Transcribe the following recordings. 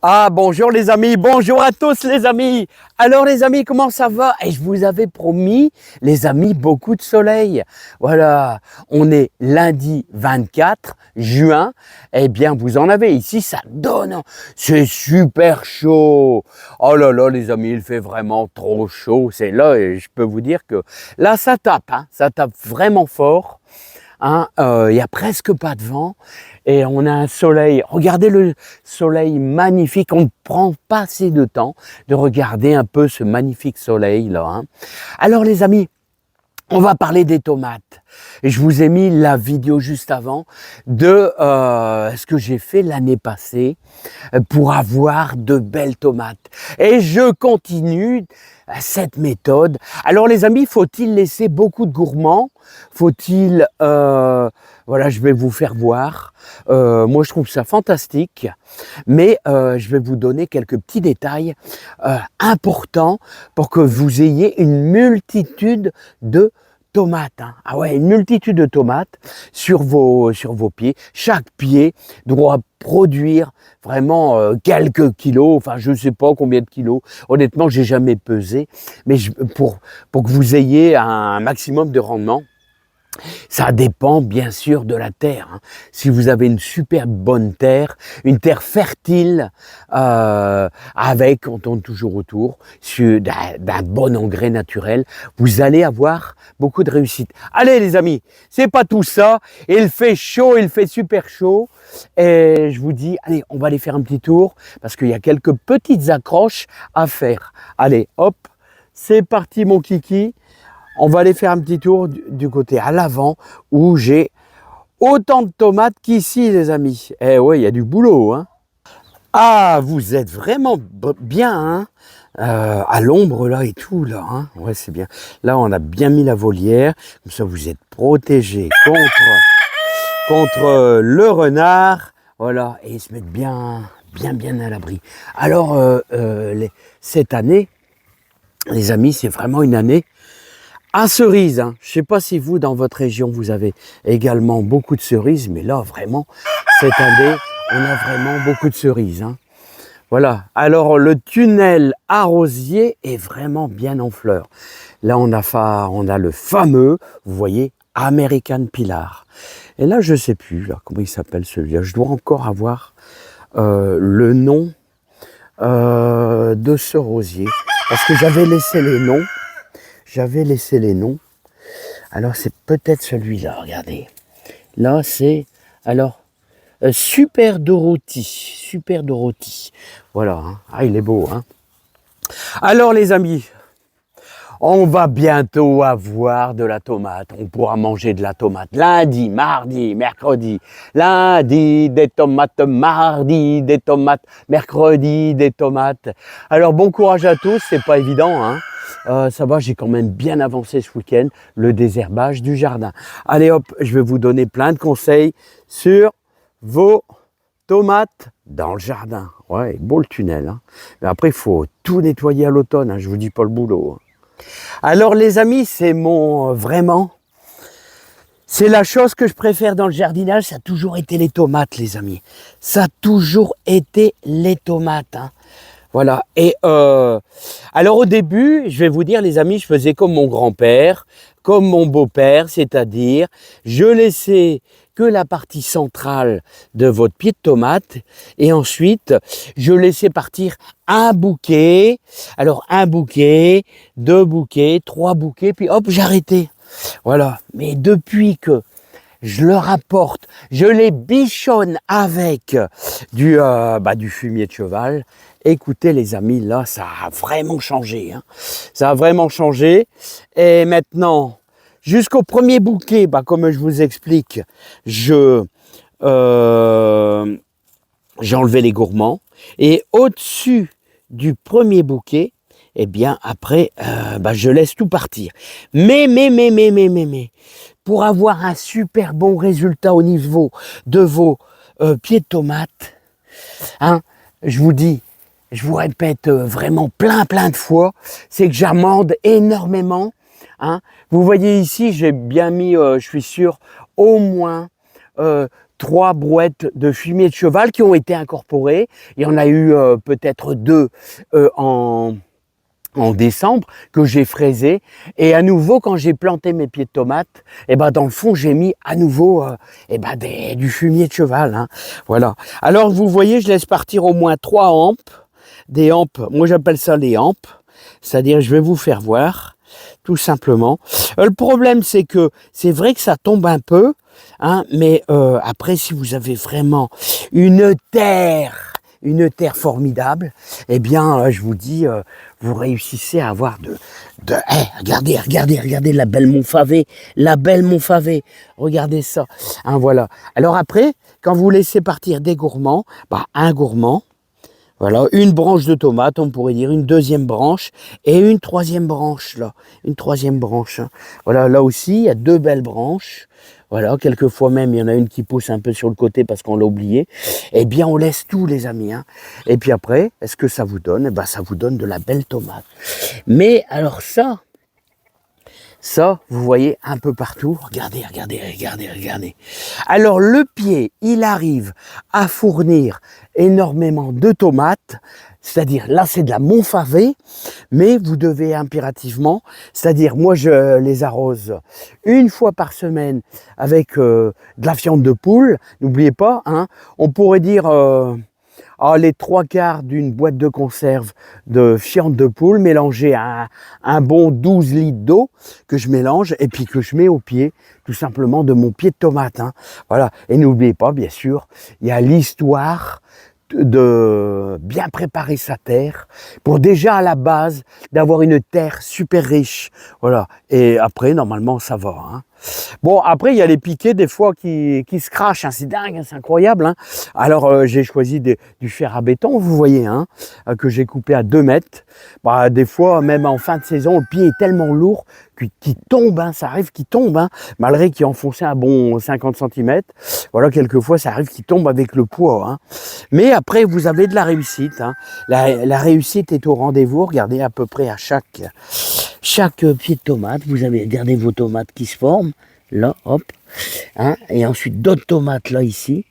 Ah, bonjour les amis, bonjour à tous les amis. Alors les amis, comment ça va? Et je vous avais promis, les amis, beaucoup de soleil. Voilà, on est lundi 24 juin. Eh bien, vous en avez ici, ça donne. C'est super chaud. Oh là là, les amis, il fait vraiment trop chaud. C'est là, et je peux vous dire que là, ça tape, hein, ça tape vraiment fort. Hein, y a presque pas de vent et on a un soleil. Regardez le soleil magnifique. On ne prend pas assez de temps de regarder un peu ce magnifique soleil là. Hein. Alors les amis, on va parler des tomates. Et je vous ai mis la vidéo juste avant de ce que j'ai fait l'année passée pour avoir de belles tomates. Et je continue cette méthode. Alors les amis, faut-il laisser beaucoup de gourmands? Faut-il... voilà, je vais vous faire voir. Moi, je trouve ça fantastique. Mais je vais vous donner quelques petits détails importants pour que vous ayez une multitude de tomates. Hein. Ah ouais, une multitude de tomates sur vos pieds. Chaque pied doit produire vraiment quelques kilos, enfin je ne sais pas combien de kilos. Honnêtement, j'ai jamais pesé, mais pour que vous ayez un maximum de rendement. Ça dépend bien sûr de la terre. Hein. Si vous avez une super bonne terre, une terre fertile, avec, on tourne toujours autour, d'un bon engrais naturel, vous allez avoir beaucoup de réussite. Allez les amis, c'est pas tout ça. Il fait chaud, il fait super chaud. Et je vous dis, allez, on va aller faire un petit tour parce qu'il y a quelques petites accroches à faire. Allez, hop, c'est parti mon kiki. On va aller faire un petit tour du côté à l'avant où j'ai autant de tomates qu'ici, les amis. Eh ouais, il y a du boulot. Hein. Ah, vous êtes vraiment bien, hein, à l'ombre là et tout là. Hein. Ouais, c'est bien. Là, on a bien mis la volière. Comme ça, vous êtes protégés contre le renard. Voilà, et ils se mettent bien à l'abri. Alors, cette année, les amis, c'est vraiment une année à cerises, hein. Je ne sais pas si vous, dans votre région, vous avez également beaucoup de cerises, mais là, vraiment, cette année, on a vraiment beaucoup de cerises. Hein. Voilà. Alors, le tunnel arrosier est vraiment bien en fleurs. Là, on a le fameux, vous voyez, American Pilar. Et là, je ne sais plus là, comment il s'appelle celui-là. Je dois encore avoir le nom de ce rosier. Parce que j'avais laissé les noms. Alors, c'est peut-être celui-là, regardez. Là, c'est, alors, Super Dorothy. Voilà, hein. Ah, il est beau, hein. Alors, les amis, on va bientôt avoir de la tomate. On pourra manger de la tomate lundi, mardi, mercredi. Lundi, des tomates, mardi, des tomates, mercredi, des tomates. Alors, bon courage à tous, c'est pas évident, hein. Ça va, j'ai quand même bien avancé ce week-end, le désherbage du jardin. Allez hop, je vais vous donner plein de conseils sur vos tomates dans le jardin. Ouais, beau le tunnel. Hein. Mais après, il faut tout nettoyer à l'automne, hein, je vous dis pas le boulot. Hein. Alors les amis, c'est c'est la chose que je préfère dans le jardinage, ça a toujours été les tomates les amis. Ça a toujours été les tomates. Hein. Voilà. Et alors au début, je vais vous dire les amis, je faisais comme mon grand-père, comme mon beau-père, c'est-à-dire je laissais que la partie centrale de votre pied de tomate et ensuite je laissais partir un bouquet, alors un bouquet, deux bouquets, trois bouquets, puis hop, j'arrêtais. Voilà. Mais depuis que je leur apporte, je les bichonne avec du fumier de cheval. Écoutez les amis, là, ça a vraiment changé. Hein. Ça a vraiment changé. Et maintenant, jusqu'au premier bouquet, comme je vous explique, j'ai enlevé les gourmands. Et au-dessus du premier bouquet, eh bien, après, je laisse tout partir. Mais, pour avoir un super bon résultat au niveau de vos pieds de tomates, hein, je vous répète vraiment plein de fois, c'est que j'amende énormément. Hein. Vous voyez ici, j'ai bien mis, je suis sûr, au moins 3 brouettes de fumier de cheval qui ont été incorporées. Il y en a eu peut-être 2 en décembre que j'ai fraisé, et à nouveau quand j'ai planté mes pieds de tomates, et ben dans le fond j'ai mis à nouveau du fumier de cheval, hein. Voilà. Alors vous voyez, je laisse partir au moins 3 hampes, des hampes, moi j'appelle ça les hampes, c'est-à-dire je vais vous faire voir tout simplement. Le problème c'est que c'est vrai que ça tombe un peu, hein, mais après si vous avez vraiment une terre formidable, eh bien, je vous dis, vous réussissez à avoir regardez la belle Montfavet, regardez ça, hein, voilà. Alors après, quand vous laissez partir des gourmands, un gourmand, voilà, une branche de tomate, on pourrait dire, une deuxième branche, et une troisième branche, là, hein. Voilà, là aussi, il y a 2 belles branches. Voilà, quelquefois même, il y en a une qui pousse un peu sur le côté parce qu'on l'a oublié. Eh bien, on laisse tout, les amis, hein. Et puis après, est-ce que ça vous donne? Eh ben, ça vous donne de la belle tomate. Mais alors ça, vous voyez un peu partout. Regardez. Alors, le pied, il arrive à fournir énormément de tomates. C'est-à-dire, là, c'est de la Montfavet, mais vous devez impérativement, c'est-à-dire, moi, je les arrose une fois par semaine avec de la viande de poule. N'oubliez pas, hein, on pourrait dire les 3/4 d'une boîte de conserve de viande de poule mélangée à un bon 12 litres d'eau que je mélange et puis que je mets au pied, tout simplement, de mon pied de tomate, hein. Voilà. Et n'oubliez pas, bien sûr, il y a l'histoire de bien préparer sa terre pour déjà à la base d'avoir une terre super riche, voilà. Et après normalement ça va, hein. Bon, après il y a les piquets des fois qui se crachent, hein. C'est dingue, hein, c'est incroyable, hein. Alors j'ai choisi du fer à béton, vous voyez, hein, que j'ai coupé à 2 mètres. Des fois même en fin de saison le pied est tellement lourd qu'il tombe, hein, ça arrive qu'il tombe, hein, malgré qu'il a enfoncé un bon 50 cm. Voilà, quelquefois ça arrive qu'il tombe avec le poids, hein. Mais après vous avez de la réussite, hein. La réussite est au rendez-vous. Regardez, à peu près à chaque pied de tomate, vous avez, regardez vos tomates qui se forment, là, hop, hein, et ensuite d'autres tomates là, ici,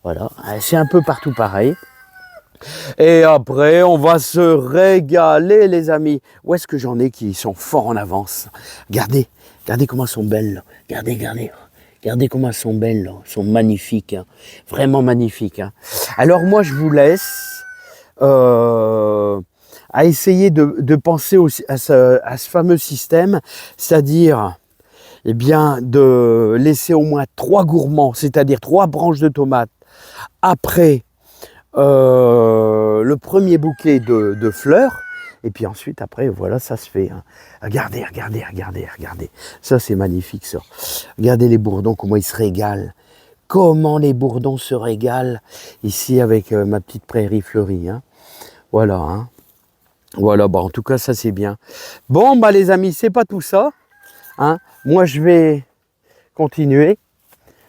voilà, c'est un peu partout pareil. Et après, on va se régaler, les amis. Où est-ce que j'en ai qui sont forts en avance? Regardez comment elles sont belles, là. Regardez comment elles sont belles, là. Elles sont magnifiques, hein. Vraiment magnifiques, hein. Alors moi, je vous laisse à essayer de penser à ce fameux système, c'est-à-dire, eh bien, de laisser au moins 3 gourmands, c'est-à-dire 3 branches de tomates après le premier bouquet de fleurs, et puis ensuite après voilà, ça se fait, hein. Regardez, ça c'est magnifique, ça. Regardez les bourdons, comment ils se régalent, comment les bourdons se régalent ici avec ma petite prairie fleurie, hein. Voilà, hein. Voilà, en tout cas ça c'est bien. Bon les amis, c'est pas tout ça, hein. Moi je vais continuer.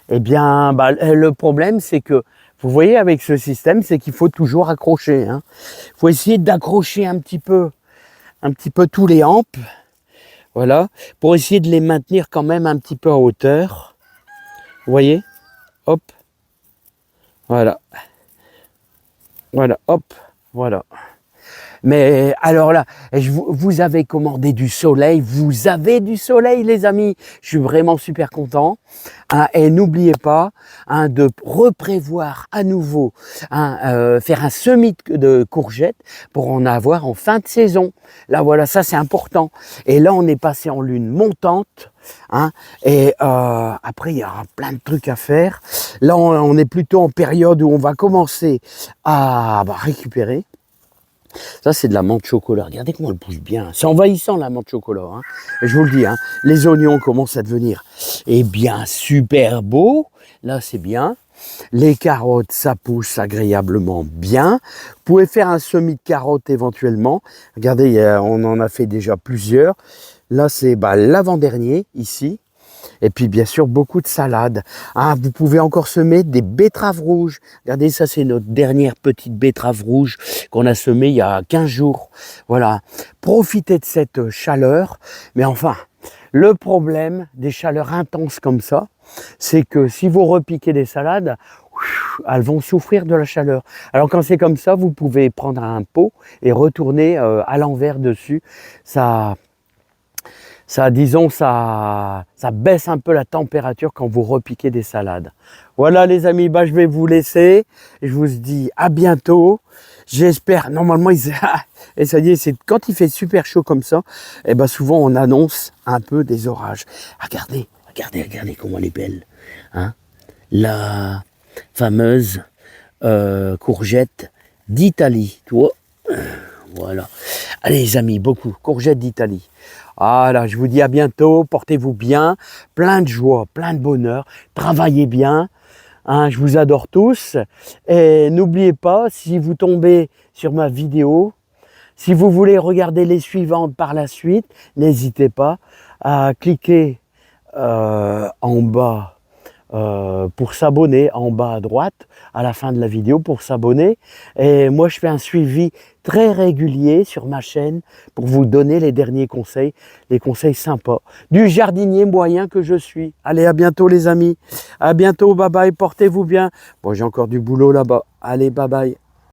Eh bien le problème c'est que vous voyez, avec ce système, c'est qu'il faut toujours accrocher, hein. Il faut essayer d'accrocher un petit peu tous les hampes, voilà, pour essayer de les maintenir quand même un petit peu à hauteur. Vous voyez, hop, voilà, hop, voilà. Mais alors là, vous avez commandé du soleil, vous avez du soleil, les amis. Je suis vraiment super content, hein. Et n'oubliez pas, hein, de reprévoir à nouveau, hein, faire un semis de courgettes pour en avoir en fin de saison. Là voilà, ça c'est important. Et là on est passé en lune montante, hein, et après il y aura plein de trucs à faire. Là on est plutôt en période où on va commencer à récupérer. Ça, c'est de la menthe chocolat. Regardez comment elle pousse bien. C'est envahissant, la menthe chocolat, hein. Et je vous le dis, hein, les oignons commencent à devenir, eh bien, super beaux. Là, c'est bien. Les carottes, ça pousse agréablement bien. Vous pouvez faire un semis de carottes éventuellement. Regardez, on en a fait déjà plusieurs. Là, c'est l'avant-dernier, ici. Et puis bien sûr beaucoup de salades. Ah, vous pouvez encore semer des betteraves rouges. Regardez, ça c'est notre dernière petite betterave rouge qu'on a semée il y a 15 jours. Voilà, profitez de cette chaleur. Mais enfin, Le problème des chaleurs intenses comme ça, c'est que si vous repiquez des salades, elles vont souffrir de la chaleur. Alors quand c'est comme ça, vous pouvez prendre un pot et retourner à l'envers dessus. Disons, ça baisse un peu la température quand vous repiquez des salades. Voilà les amis, bah, je vais vous laisser. Je vous dis à bientôt. J'espère, normalement, et ça y est, c'est quand il fait super chaud comme ça, et ben souvent on annonce un peu des orages. Regardez, regardez comment elle est belle. Hein, la fameuse courgette d'Italie, tu vois. Voilà. Allez les amis, beaucoup, courgette d'Italie. Voilà, je vous dis à bientôt, portez-vous bien, plein de joie, plein de bonheur, travaillez bien, hein, je vous adore tous. Et n'oubliez pas, si vous tombez sur ma vidéo, si vous voulez regarder les suivantes par la suite, n'hésitez pas à cliquer en bas pour s'abonner, en bas à droite, à la fin de la vidéo pour s'abonner. Et moi, je fais un suivi très régulier sur ma chaîne pour vous donner les derniers conseils, les conseils sympas du jardinier moyen que je suis. Allez, à bientôt les amis. À bientôt, bye bye, portez-vous bien. Bon, j'ai encore du boulot là-bas. Allez, bye bye.